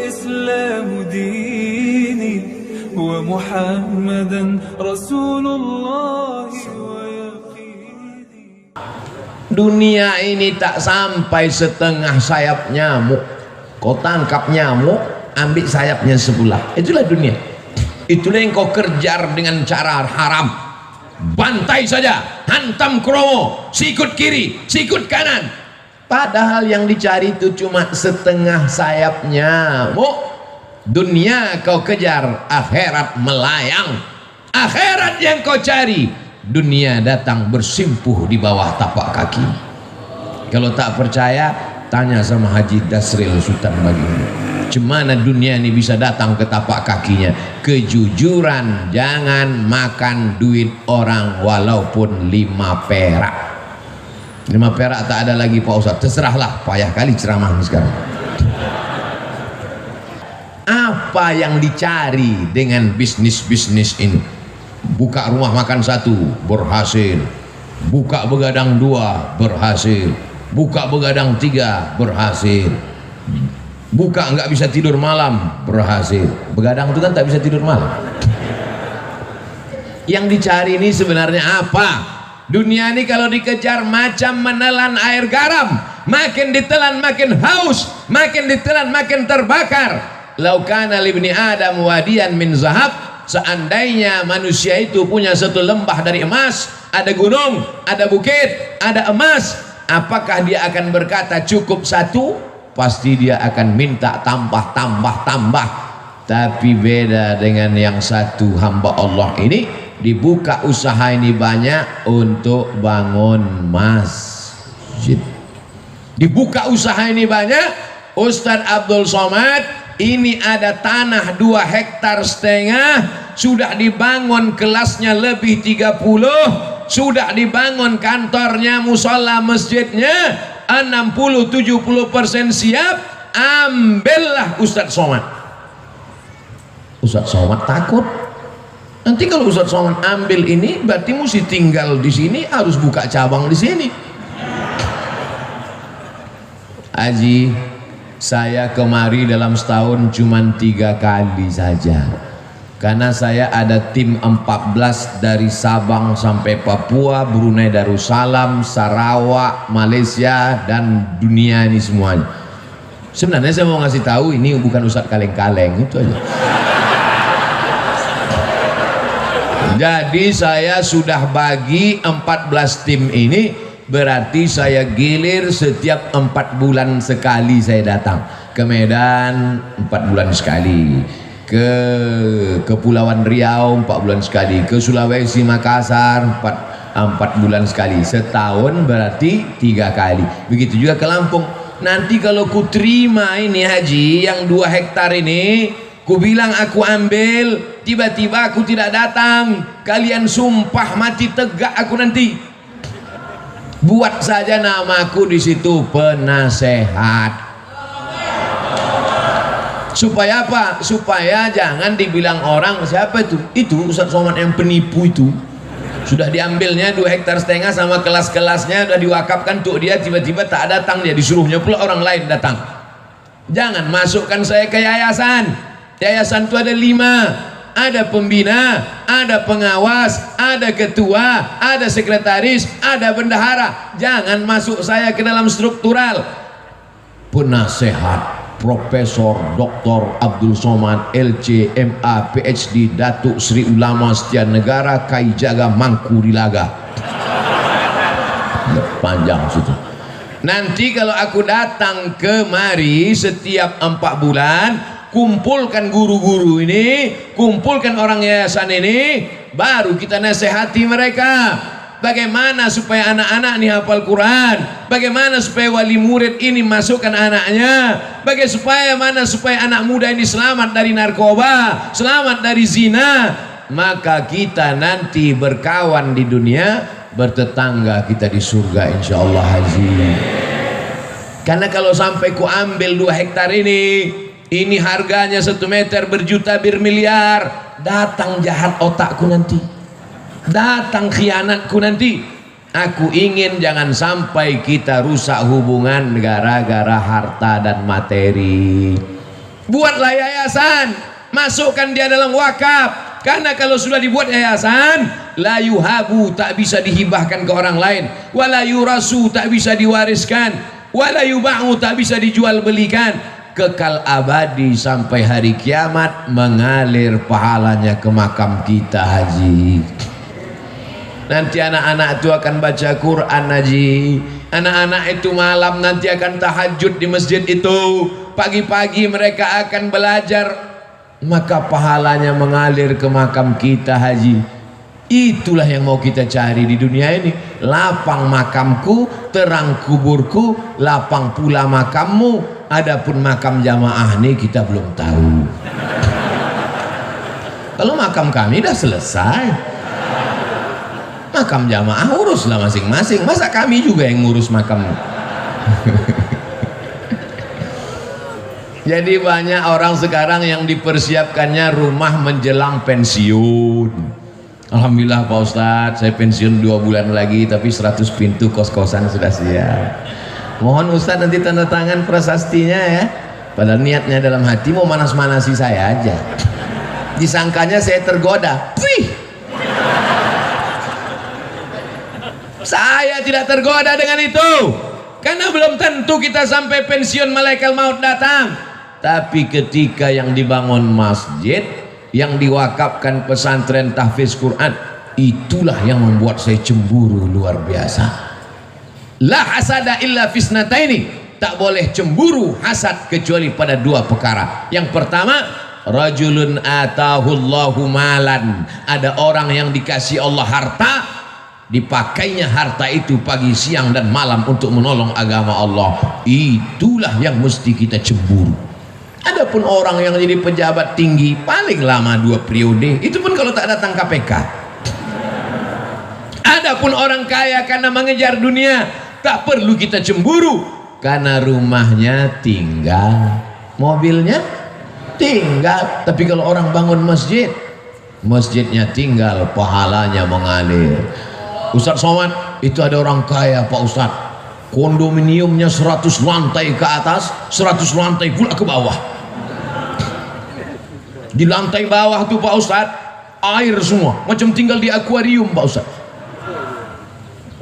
الإسلام ديني ومحمدا رسول الله ويقيني. Dunia ini tak sampai setengah sayap nyamuk. Kau tangkap nyamuk, ambil sayapnya sebelah. Itulah dunia. Itulah yang kau kejar dengan cara haram. Bantai saja, hantam kromo, sikut kiri, sikut kanan. Padahal yang dicari itu cuma setengah sayap nyamuk. Dunia kau kejar, akhirat melayang. Akhirat yang kau cari, dunia datang bersimpuh di bawah tapak kaki. Kalau tak percaya, tanya sama Haji Dasril Sultan Baginda. Cemana dunia ini bisa datang ke tapak kakinya? Kejujuran, jangan makan duit orang walaupun 5 perak. 5 perak tak ada lagi Pak Ustadz. Terserahlah, payah kali ceramah sekarang. Apa yang dicari dengan bisnis-bisnis ini? Buka rumah makan 1 berhasil, buka begadang 2 berhasil, buka begadang 3 berhasil, buka nggak bisa tidur malam berhasil. Begadang itu kan tak bisa tidur malam. Yang dicari ini sebenarnya apa? Dunia ini kalau dikejar macam menelan air garam, makin ditelan makin haus, makin ditelan makin terbakar. Laukana libni Adam wadiyan min zahab, seandainya manusia itu punya satu lembah dari emas, ada gunung, ada bukit, ada emas, apakah dia akan berkata cukup 1? Pasti dia akan minta tambah. Tapi beda dengan yang satu hamba Allah ini, dibuka usaha ini banyak untuk bangun masjid. Dibuka usaha ini banyak. Ustadz Abdul Somad, ini ada tanah 2,5 hektar, sudah dibangun kelasnya lebih 30, sudah dibangun kantornya, musola masjidnya 60-70% siap. Ambillah Ustadz Somad. Ustadz Somad takut nanti kalau Ustadz Somad ambil ini berarti mesti tinggal di sini, harus buka cabang di sini. Haji, saya kemari dalam setahun cuma 3 kali saja, karena saya ada tim 14 dari Sabang sampai Papua, Brunei Darussalam, Sarawak, Malaysia, dan dunia ini semuanya. Sebenarnya saya mau ngasih tahu ini bukan Ustadz kaleng-kaleng, itu aja. Jadi saya sudah bagi 14 tim ini, berarti saya gilir setiap 4 bulan sekali saya datang ke Medan, 4 bulan sekali, ke Kepulauan Riau 4 bulan sekali, ke Sulawesi Makassar 4 bulan sekali. Setahun berarti 3 kali. Begitu juga ke Lampung. Nanti kalau ku terima ini haji yang 2 hektar ini, ku bilang aku ambil, tiba-tiba aku tidak datang, kalian sumpah mati tegak aku nanti. Buat saja namaku di situ penasehat. Supaya apa? Supaya jangan dibilang orang siapa itu? Itu Ustadz Somad yang penipu itu. Sudah diambilnya 2,5 hektar sama kelas-kelasnya sudah diwakafkan untuk dia, tiba-tiba tak datang dia, disuruhnya pula orang lain datang. Jangan masukkan saya ke yayasan. Yayasan itu ada 5. Ada pembina, ada pengawas, ada ketua, ada sekretaris, ada bendahara. Jangan masuk saya ke dalam struktural. Penasehat Profesor Dr. Abdul Somad LC MA PhD Datuk Sri Ulama Setia Negara Kai Jaga Mangku Dilaga. Panjang situ. Nanti kalau aku datang kemari setiap 4 bulan, kumpulkan guru-guru ini, kumpulkan orang yayasan ini, baru kita nasihati mereka. Bagaimana supaya anak-anak ini hafal Quran, bagaimana supaya wali murid ini masukkan anaknya, bagaimana supaya anak muda ini selamat dari narkoba, selamat dari zina. Maka kita nanti berkawan di dunia, bertetangga kita di surga insyaallah haji. Karena kalau sampai ku ambil 2 hektar ini harganya 1 meter berjuta bermiliar, datang jahat otakku nanti, datang khianatku nanti. Aku ingin jangan sampai kita rusak hubungan gara-gara harta dan materi. Buatlah yayasan, masukkan dia dalam wakaf. Karena kalau sudah dibuat yayasan, la yuhabu, tak bisa dihibahkan ke orang lain, wala yurasu, tak bisa diwariskan, wala yuba'u, tak bisa dijual belikan, kekal abadi sampai hari kiamat mengalir pahalanya ke makam kita, Haji. Nanti anak-anak itu akan baca Quran, Haji. Anak-anak itu malam nanti akan tahajud di masjid itu, pagi-pagi mereka akan belajar, maka pahalanya mengalir ke makam kita, Haji. Itulah yang mau kita cari di dunia ini. Lapang makamku, terang kuburku, lapang pula makammu. Adapun makam jamaah ini kita belum tahu. Kalau makam kami dah selesai, makam jamaah uruslah masing-masing. Masa kami juga yang ngurus makam? Jadi banyak orang sekarang yang dipersiapkannya rumah menjelang pensiun. Alhamdulillah Pak Ustadz, saya pensiun 2 bulan lagi, tapi 100 pintu kos-kosan sudah siap. Mohon Ustadz nanti tanda tangan prasastinya ya. Padahal niatnya dalam hati mau manas-manasi saya aja. Disangkanya saya tergoda. Wih, saya tidak tergoda dengan itu, karena belum tentu kita sampai pensiun malaikat maut datang. Tapi ketika yang dibangun masjid, yang diwakafkan pesantren tahfiz Quran, itulah yang membuat saya cemburu luar biasa. La hasada illa fisnataini, tak boleh cemburu hasad kecuali pada 2 perkara. Yang pertama, rajulun atahullahu malan, ada orang yang dikasih Allah harta, dipakainya harta itu pagi, siang dan malam untuk menolong agama Allah. Itulah yang mesti kita cemburu. Adapun orang yang jadi pejabat tinggi paling lama 2 periode, itu pun kalau tak datang KPK. Adapun orang kaya karena mengejar dunia, tak perlu kita cemburu, karena rumahnya tinggal, mobilnya tinggal. Tapi kalau orang bangun masjid, masjidnya tinggal, pahalanya mengalir. Ustadz Somad, itu ada orang kaya Pak Ustadz, kondominiumnya 100 lantai ke atas, 100 lantai pula ke bawah. Di lantai bawah tuh Pak Ustadz, air semua, macam tinggal di akuarium Pak Ustadz.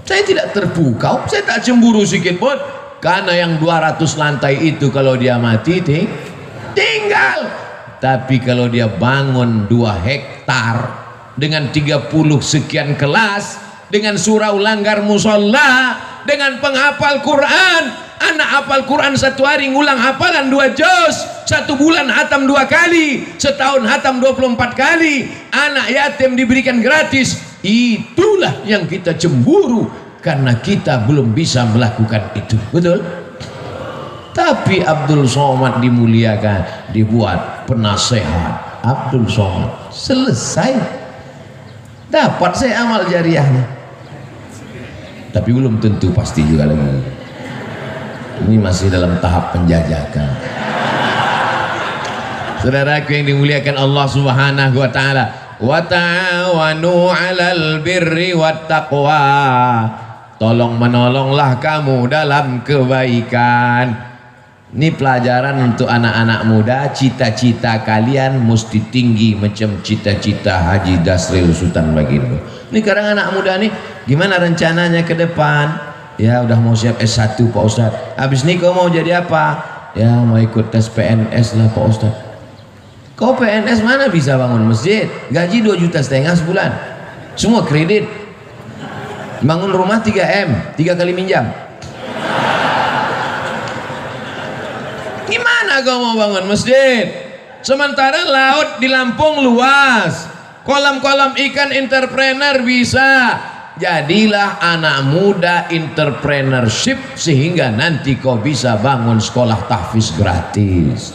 Saya tidak terpukau, saya tak cemburu sedikit pun, karena yang 200 lantai itu kalau dia mati tinggal. Tapi kalau dia bangun 2 hektar dengan 30 sekian kelas, dengan surau langgar musola, dengan penghafal Quran, anak hafal Quran 1 hari ngulang hafalan 2 juz, 1 bulan hatam 2 kali, setahun hatam 24 kali, anak yatim diberikan gratis. Itulah yang kita cemburu, karena kita belum bisa melakukan itu, betul? Tapi Abdul Somad dimuliakan, dibuat penasehat Abdul Somad, selesai, dapat saya amal jariahnya. Tapi belum tentu pasti juga lagi. Ini masih dalam tahap penjajakan. Saudaraku yang dimuliakan Allah Subhanahu wa taala, wa ta'awanu 'alal birri wat taqwa. Tolong menolonglah kamu dalam kebaikan. Ini pelajaran untuk anak-anak muda. Cita-cita kalian mesti tinggi macam cita-cita Haji Dasril Sultan Baginda. Ini sekarang anak muda nih, gimana rencananya ke depan? Ya udah mau siap S1 Pak Ustadz. Habis ini kau mau jadi apa? Ya mau ikut tes PNS lah Pak Ustadz. Kau PNS mana bisa bangun masjid? Gaji 2,5 juta sebulan, semua kredit. Bangun rumah 3M, 3 kali minjam. Gimana kau mau bangun masjid? Sementara laut di Lampung luas, kolam-kolam ikan entrepreneur bisa. Jadilah anak muda entrepreneurship, sehingga nanti kau bisa bangun sekolah tahfiz gratis.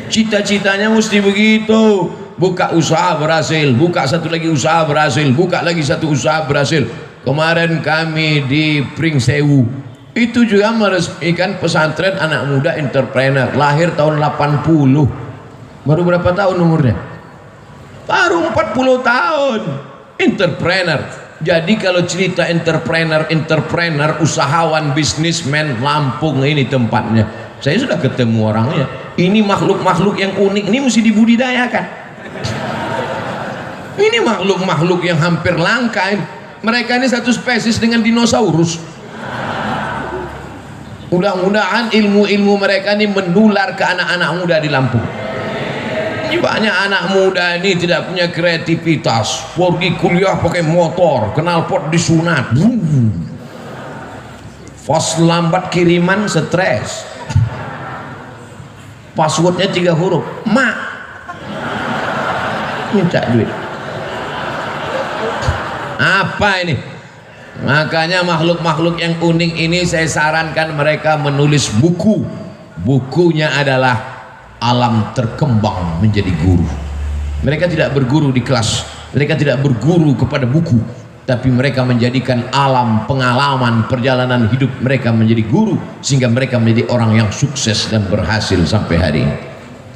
Cita-citanya mesti begitu. Buka usaha berhasil, buka satu lagi usaha berhasil, buka lagi satu usaha berhasil. Kemarin kami di Pringsewu itu juga meresmikan pesantren anak muda entrepreneur, lahir tahun 80. Baru berapa tahun umurnya? Baru 40 tahun. Entrepreneur. Jadi kalau cerita entrepreneur, usahawan, bisnismen, Lampung ini tempatnya. Saya sudah ketemu orangnya. Ini makhluk-makhluk yang unik, ini mesti dibudidayakan. Ini makhluk-makhluk yang hampir langka ini. Mereka ini satu spesies dengan dinosaurus. Mudah-mudahan ilmu-ilmu mereka ini menular ke anak-anak muda di Lampung. Ini banyak anak muda ini tidak punya kreativitas, pergi kuliah pakai motor, knalpot disunat, pas lambat kiriman stres, passwordnya 3 huruf, mak minta duit. Apa ini? Makanya makhluk-makhluk yang unik ini saya sarankan mereka menulis buku. Bukunya adalah Alam Terkembang Menjadi Guru. Mereka tidak berguru di kelas, mereka tidak berguru kepada buku, tapi mereka menjadikan alam pengalaman perjalanan hidup mereka menjadi guru, sehingga mereka menjadi orang yang sukses dan berhasil sampai hari ini.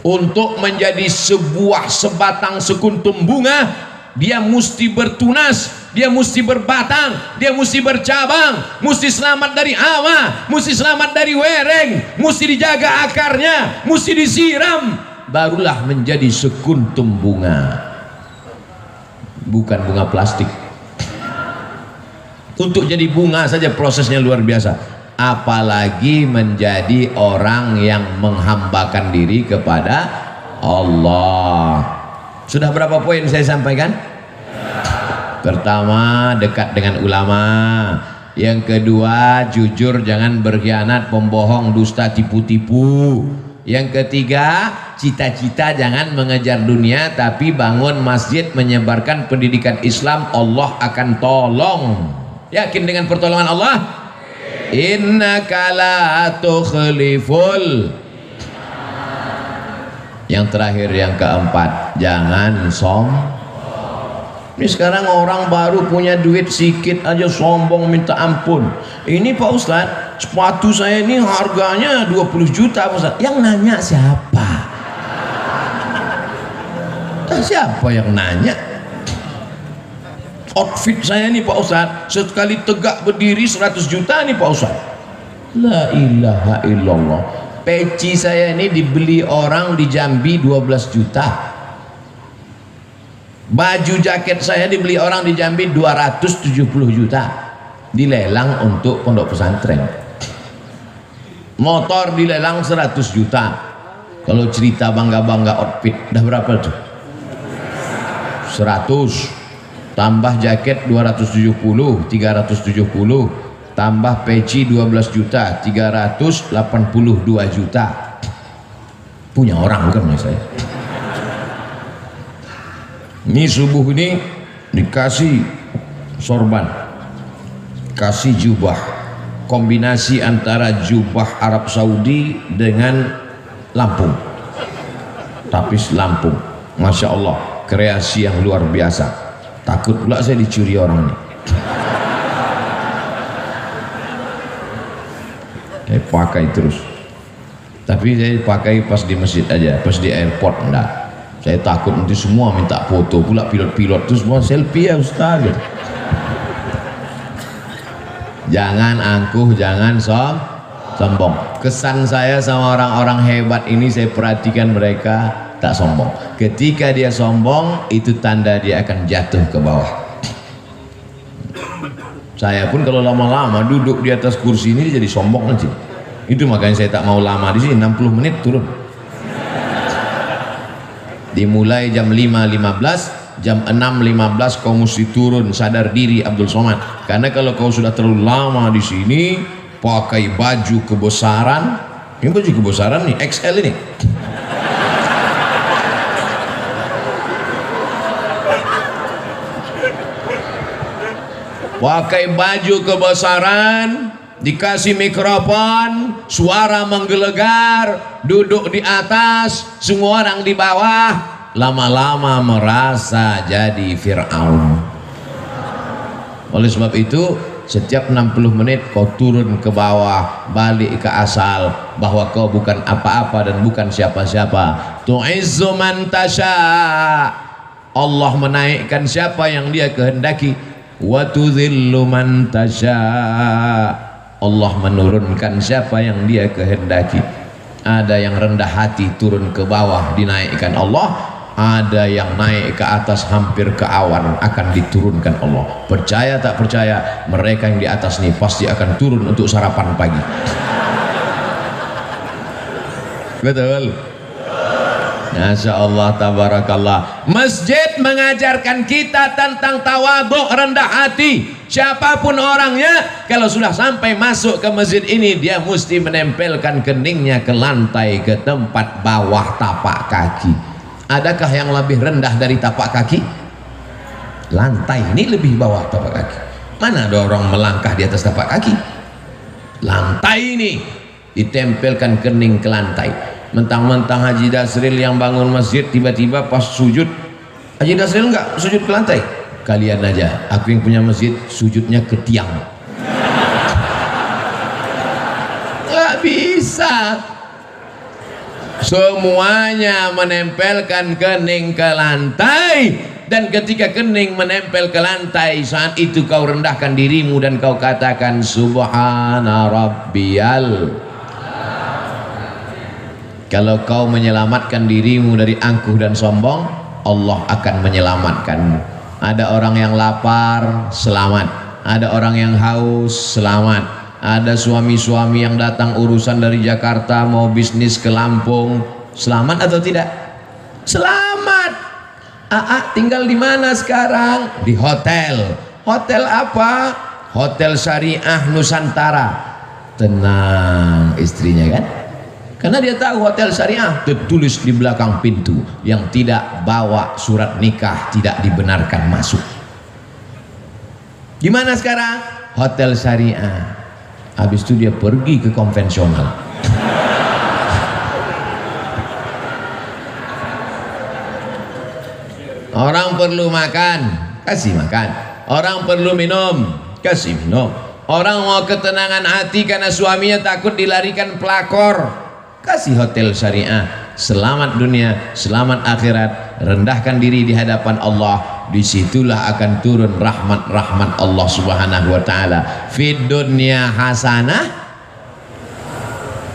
Untuk menjadi sebuah sebatang sekuntum bunga, dia mesti bertunas, dia mesti berbatang, dia mesti bercabang, mesti selamat dari hawa, mesti selamat dari wereng, mesti dijaga akarnya, mesti disiram, barulah menjadi sekuntum bunga, bukan bunga plastik. Untuk jadi bunga saja prosesnya luar biasa, apalagi menjadi orang yang menghambakan diri kepada Allah. Sudah berapa poin saya sampaikan? Pertama, dekat dengan ulama. Yang kedua, jujur, jangan berkhianat, pembohong, dusta, tipu-tipu. Yang ketiga, cita-cita jangan mengejar dunia, tapi bangun masjid, menyebarkan pendidikan Islam, Allah akan tolong. Yakin dengan pertolongan Allah? Innaka la tukhliful. Yang terakhir, yang keempat, jangan sombong. Ini sekarang orang baru punya duit sedikit aja sombong minta ampun. Ini Pak Ustadz, sepatu saya ini harganya 20 juta Pak Ustadz. Yang nanya siapa? Siapa yang nanya? Outfit saya ini Pak Ustadz, sekali tegak berdiri 100 juta nih Pak Ustadz. La ilaha illallah. Peci saya ini dibeli orang di Jambi 12 juta. Baju jaket saya dibeli orang di Jambi 270 juta. Dilelang untuk pondok pesantren. Motor dilelang 100 juta. Kalau cerita bangga-bangga outfit, dah berapa tuh? 100. Tambah jaket 270, 370. Tambah peci 12 juta, 382 juta. Punya orang bukan saya. Ini subuh ini dikasih sorban, kasih jubah, kombinasi antara jubah Arab Saudi dengan Lampung, tapis Lampung. Masya Allah, kreasi yang luar biasa. Takut pula saya dicuri orang ini. Saya pakai terus, tapi saya pakai pas di masjid aja, pas di airport enggak. Saya takut nanti semua minta foto, pula pilot-pilot terus semua selfie ya Ustaz. Jangan angkuh, jangan sombong. Kesan saya sama orang-orang hebat ini, saya perhatikan mereka tak sombong. Ketika dia sombong, itu tanda dia akan jatuh ke bawah. Saya pun kalau lama-lama duduk di atas kursi ini jadi sombong nanti. Itu makanya saya tak mau lama di sini, 60 menit turun. Dimulai jam 5.15, jam 6.15 kau mesti turun, sadar diri Abdul Somad. Karena kalau kau sudah terlalu lama di sini, pakai baju kebesaran, ini baju kebesaran nih, XL ini. Pakai baju kebesaran, dikasih mikrofon, suara menggelegar, duduk di atas, semua orang di bawah, lama-lama merasa jadi Fir'aun. Oleh sebab itu, setiap 60 menit kau turun ke bawah, balik ke asal, bahwa kau bukan apa-apa dan bukan siapa-siapa. Tu'izzu man tasha. Allah menaikkan siapa yang dia kehendaki. Wa tudhillu man tasha. Allah menurunkan siapa yang dia kehendaki. Ada yang rendah hati turun ke bawah dinaikkan Allah, ada yang naik ke atas hampir ke awan akan diturunkan Allah. Percaya tak percaya, mereka yang di atas ini pasti akan turun untuk sarapan pagi. Betul. Masya Allah, tabarakallah. Masjid mengajarkan kita tentang tawadhu, rendah hati. Siapapun orangnya, kalau sudah sampai masuk ke masjid ini, dia mesti menempelkan keningnya ke lantai, ke tempat bawah tapak kaki. Adakah yang lebih rendah dari tapak kaki? Lantai ini lebih bawah tapak kaki. Mana ada orang melangkah di atas tapak kaki? Lantai ini ditempelkan kening ke lantai. Mentang-mentang Haji Dasril yang bangun masjid, tiba-tiba pas sujud, Haji Dasril enggak sujud ke lantai. Kalian aja, aku yang punya masjid sujudnya ke tiang. Nggak bisa. Semuanya menempelkan kening ke lantai, dan ketika kening menempel ke lantai, saat itu kau rendahkan dirimu dan kau katakan subhana rabbiyal. Kalau kau menyelamatkan dirimu dari angkuh dan sombong, Allah akan menyelamatkanmu. Ada orang yang lapar, selamat. Ada orang yang haus, selamat. Ada suami-suami yang datang urusan dari Jakarta mau bisnis ke Lampung, selamat atau tidak? Selamat. Tinggal di mana sekarang? Di hotel. Hotel apa? Hotel Syariah Nusantara. Tenang istrinya kan? Karena dia tahu hotel syariah tertulis di belakang pintu, yang tidak bawa surat nikah tidak dibenarkan masuk. Gimana sekarang? Hotel syariah. Habis itu dia pergi ke konvensional. Orang perlu makan, kasih makan. Orang perlu minum, kasih minum. Orang mau ketenangan hati karena suaminya takut dilarikan pelakor, kasih hotel syariah. Selamat dunia, selamat akhirat. Rendahkan diri di hadapan Allah, disitulah akan turun rahmat-rahmat Allah subhanahu wa ta'ala. Fid dunya hasanah,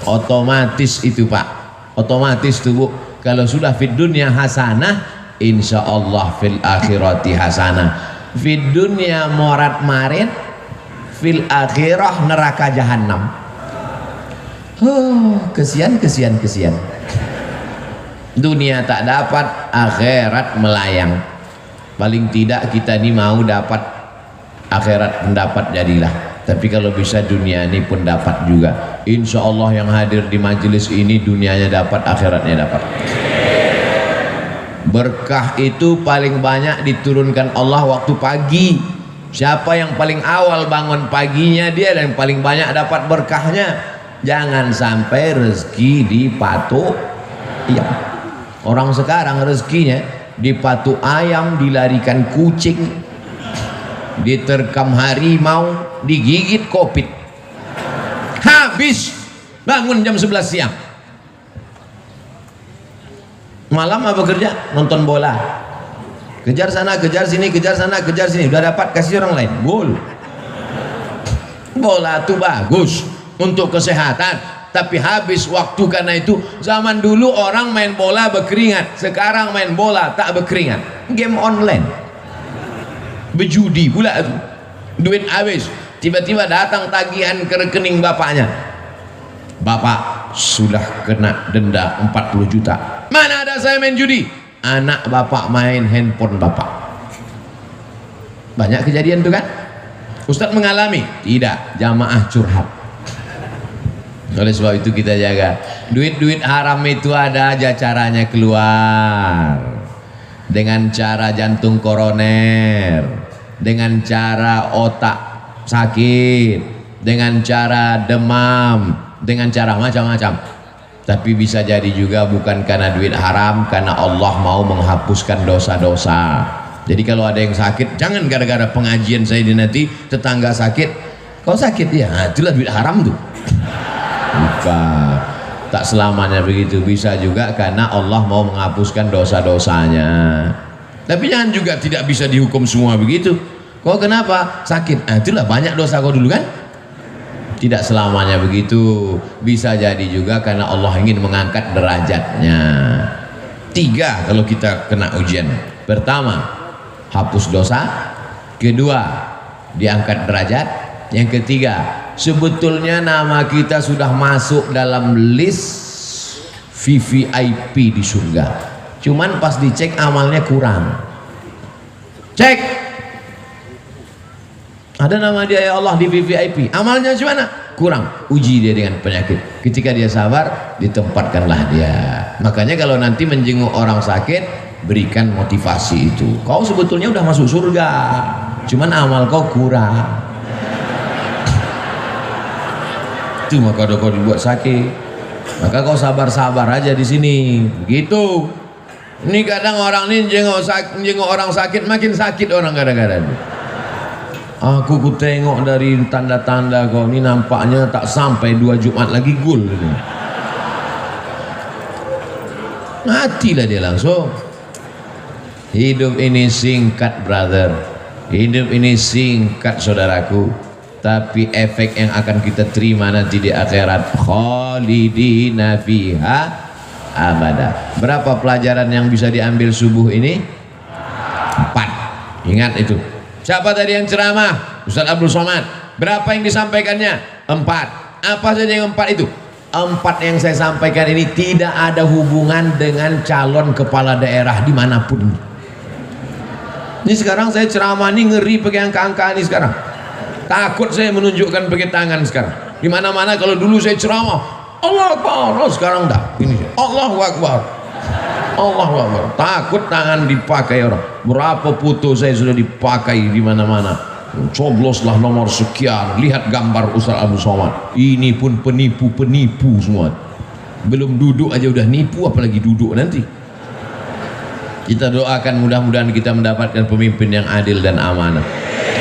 otomatis itu Pak, otomatis tuh Bu. Kalau sudah fid dunya hasanah, insya Allah fil akhirati hasanah. Fid dunya morat marit, fil akhirah neraka jahannam. Kesian. Dunia tak dapat, akhirat melayang. Paling tidak kita ini mau dapat akhirat mendapat jadilah. Tapi kalau bisa dunia ini pun dapat juga. Insya Allah yang hadir di majelis ini dunianya dapat, akhiratnya dapat. Berkah itu paling banyak diturunkan Allah waktu pagi. Siapa yang paling awal bangun paginya, dia yang paling banyak dapat berkahnya. Jangan sampai rezeki dipatuk. Iya. Orang sekarang rezekinya dipatuk ayam, dilarikan kucing, diterkam harimau, digigit kopit. Habis bangun jam 11 siang. Malam apa kerja? Nonton bola. Kejar sana, kejar sini, kejar sana, kejar sini. Udah dapat, kasih orang lain. Gol. Bola itu bagus untuk kesehatan, tapi habis waktu. Karena itu zaman dulu orang main bola berkeringat, sekarang main bola tak berkeringat. Game online, berjudi pula itu, duit habis. Tiba-tiba datang tagihan ke rekening bapaknya, bapak sudah kena denda 40 juta. Mana ada saya main judi? Anak bapak main handphone bapak. Banyak kejadian tuh kan. Ustadz mengalami? Tidak, jamaah curhat. Oleh sebab itu kita jaga. Duit-duit haram itu ada aja caranya keluar. Dengan cara jantung koroner, dengan cara otak sakit, dengan cara demam, dengan cara macam-macam. Tapi bisa jadi juga bukan karena duit haram, karena Allah mau menghapuskan dosa-dosa. Jadi kalau ada yang sakit, jangan gara-gara pengajian saya di nanti tetangga sakit, kau sakit ya, nah, itulah duit haram tuh. Bukan, tak selamanya begitu. Bisa juga karena Allah mau menghapuskan dosa-dosanya. Tapi jangan juga tidak bisa dihukum semua begitu. Kau kenapa sakit? Nah, itulah banyak dosa kau dulu kan. Tidak selamanya begitu, bisa jadi juga karena Allah ingin mengangkat derajatnya. 3 kalau kita kena ujian. Pertama, hapus dosa. Kedua, diangkat derajat. Yang ketiga, sebetulnya nama kita sudah masuk dalam list VVIP di surga. Cuman pas dicek amalnya kurang. Cek, ada nama dia ya Allah di VVIP, amalnya gimana? Kurang. Uji dia dengan penyakit. Ketika dia sabar, ditempatkanlah dia. Makanya kalau nanti menjenguk orang sakit, berikan motivasi itu. Kau sebetulnya udah masuk surga, cuman amal kau kurang. Itu maka kau dibuat sakit. Maka kau sabar-sabar aja di sini. Begitu. Ini kadang orang ini menjenguk orang sakit, makin sakit orang kadang-kadang. Aku tengok dari tanda-tanda kau ini nampaknya tak sampai 2 Jumat lagi gul. Matilah dia langsung. Hidup ini singkat, brother. Hidup ini singkat, saudaraku. Tapi efek yang akan kita terima nanti di akhirat, khalidina fiha abada. Berapa pelajaran yang bisa diambil subuh ini? 4. Ingat itu. Siapa tadi yang ceramah? Ustaz Abdul Somad. Berapa yang disampaikannya? 4. Apa saja yang 4 itu? 4 yang saya sampaikan ini tidak ada hubungan dengan calon kepala daerah dimanapun. Ini sekarang saya ceramah ini ngeri pakai angka-angka ini sekarang. Takut saya menunjukkan pakai tangan sekarang. Dimana-mana kalau dulu saya ceramah, Allah Akbar. Oh, sekarang dah. Ini Allahu Akbar. Allahu Akbar. Takut tangan dipakai orang. Berapa foto saya sudah dipakai di mana-mana. Cobloslah nomor sekian. Lihat gambar Ustaz Abdul Somad. Ini pun penipu-penipu semua. Belum duduk aja udah nipu, apalagi duduk nanti. Kita doakan mudah-mudahan kita mendapatkan pemimpin yang adil dan amanah.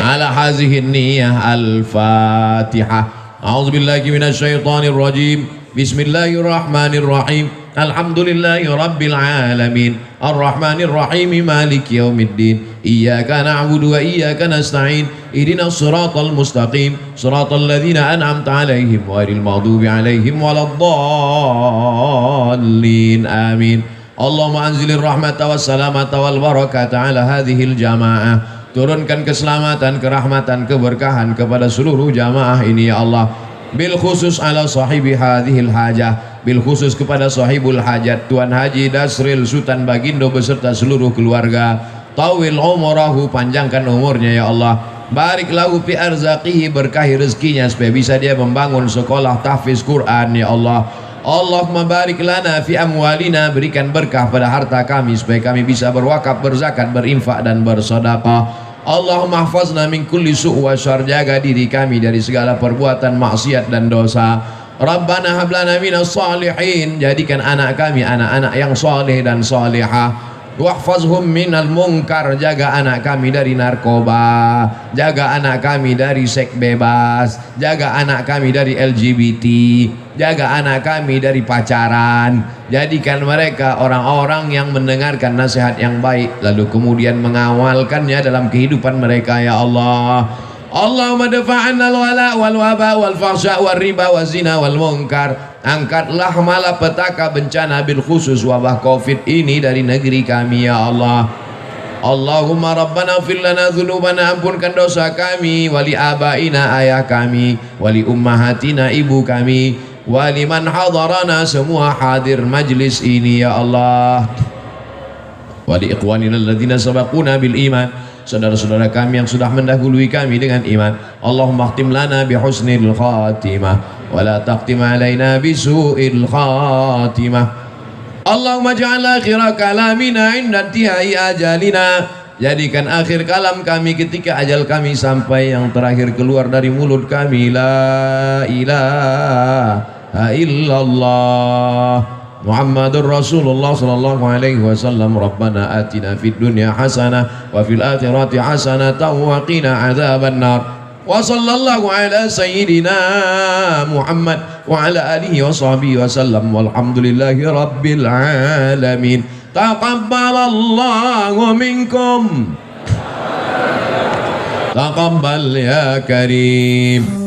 Ala hazihin niyah al-Fatihah. A'udzubillahi minasyaitonir rajim. Bismillahirrahmanirrahim. Alhamdulillahi rabbil alamin. Ar-Rahmanir Rahim. Maliki yaumiddin. Iyyaka na'budu wa iyyaka nasta'in. Ihdinas siratal mustaqim. Siratal ladzina an'amta 'alaihim ghairil maghdubi 'alaihim waladdallin. Amin. Allahumma anzilir rahmata was salamata wal barakata 'ala hadhil jamaah. Turunkan keselamatan, kerahmatan, keberkahan kepada seluruh jamaah ini ya Allah. Bil khusus ala sahibi hadhil hajah, bil khusus kepada sahibul hajat Tuan Haji Dasril Sultan Bagindo beserta seluruh keluarga. Tawil umurahu, panjangkan umurnya ya Allah. Barik lahu fi arzaqihi, berkahi rezekinya supaya bisa dia membangun sekolah tahfiz Quran ya Allah. Allahumma barik lana fi amwalina, berikan berkah pada harta kami supaya kami bisa berwakaf, berzakat, berinfak dan bersedekah. Allahumma hafazna min kulli su' wa syarr, jaga diri kami dari segala perbuatan maksiat dan dosa. Rabbana hab lana minas salihin, jadikan anak kami anak-anak yang saleh dan salihah. Wahfazhum minal munkar, jaga anak kami dari narkoba, jaga anak kami dari seks bebas, jaga anak kami dari LGBT, jaga anak kami dari pacaran. Jadikan mereka orang-orang yang mendengarkan nasihat yang baik lalu kemudian mengawalkannya dalam kehidupan mereka ya Allah. Allahumma dafa'anna al-wala wal waba wal fahsya wal riba wal zina wal munkar. Angkatlah malapetaka bencana bil khusus wabah Covid ini dari negeri kami ya Allah. Allahumma rabbana fir lana dzunubana, ampunkan dosa kami, wali abaina ayah kami, wali ummahatina ibu kami, wali man hadarana semua hadir majlis ini ya Allah. Wali ikhwanina alladzina sabaquna bil iman, saudara-saudara kami yang sudah mendahului kami dengan iman. Allahumma khtim lana bi husnil khatimah wa la taqtim alaina bi su'il khatimah. Allahumma ja'al akhira kalamina inda intihai ajalina, jadikan akhir kalam kami ketika ajal kami sampai, yang terakhir keluar dari mulut kami la ilaha illallah Muhammadur Rasulullah sallallahu alaihi wasallam. Rabbana atina fid dunya hasanah wa fil akhirati hasanatan wa qina adzabannar. Wa sallallahu ala sayyidina Muhammad wa ala alihi wa sahbihi wasallam walhamdulillahi rabbil alamin. Taqabbalallahu minkum. Taqabbal ya karim.